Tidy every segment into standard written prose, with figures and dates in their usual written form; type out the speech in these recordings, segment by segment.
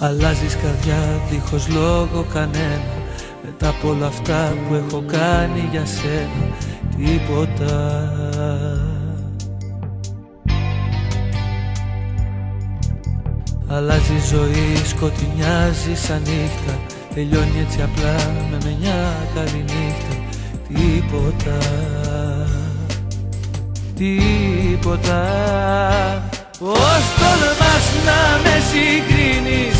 Αλλάζεις καρδιά δίχως λόγο κανένα, μετά από όλα αυτά που έχω κάνει για σένα. Τίποτα. Αλλάζει η ζωή, σκοτεινιάζει σαν νύχτα, τελειώνει έτσι απλά με μια καλή νύχτα. Τίποτα. Τίποτα. Πώς τολμάς να με συγκρίνεις,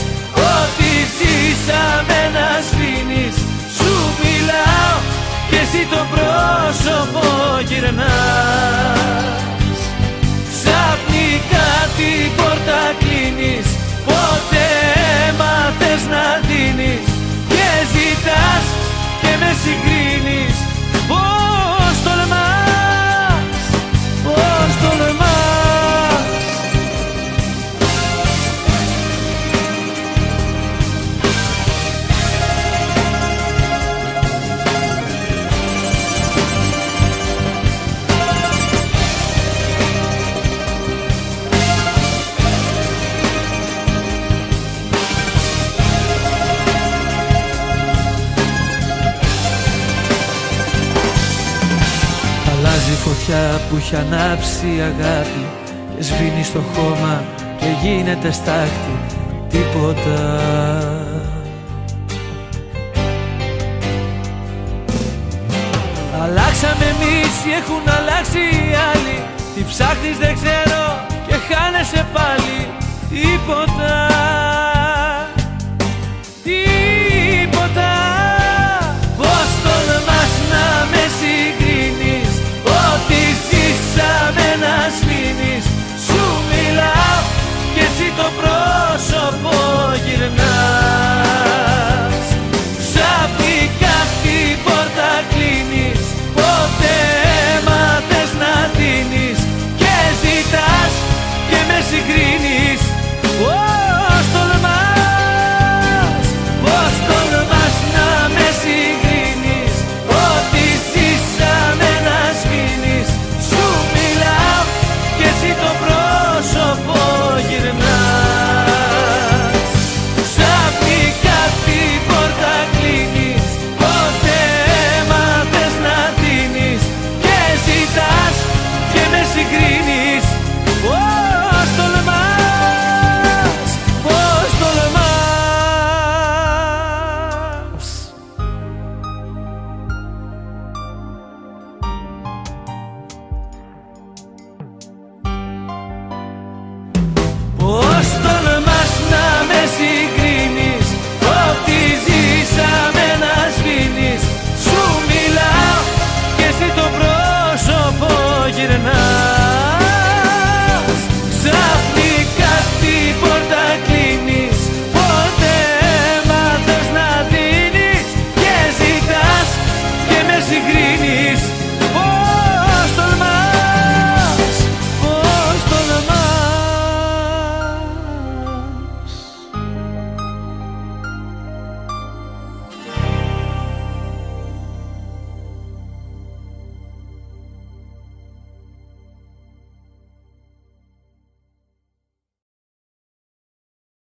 ό,τι ζήσαμε να σβήνεις. Σου μιλάω και εσύ το πρόσωπο γυρνάς. Ξαφνικά την πόρτα κλείνεις, ποτέ μάθες να δίνεις. Και ζητάς και με συγκρίνεις. Πώς τολμάς, πώς τολμάς. Αλλάζει η φωτιά που έχει ανάψει η αγάπη και σβήνει στο χώμα και γίνεται στάχτη. Τίποτα. Αλλάξαμε εμείς ή έχουν αλλάξει οι άλλοι. Τι ψάχνεις δεν ξέρω και χάνεσαι πάλι. Τίποτα.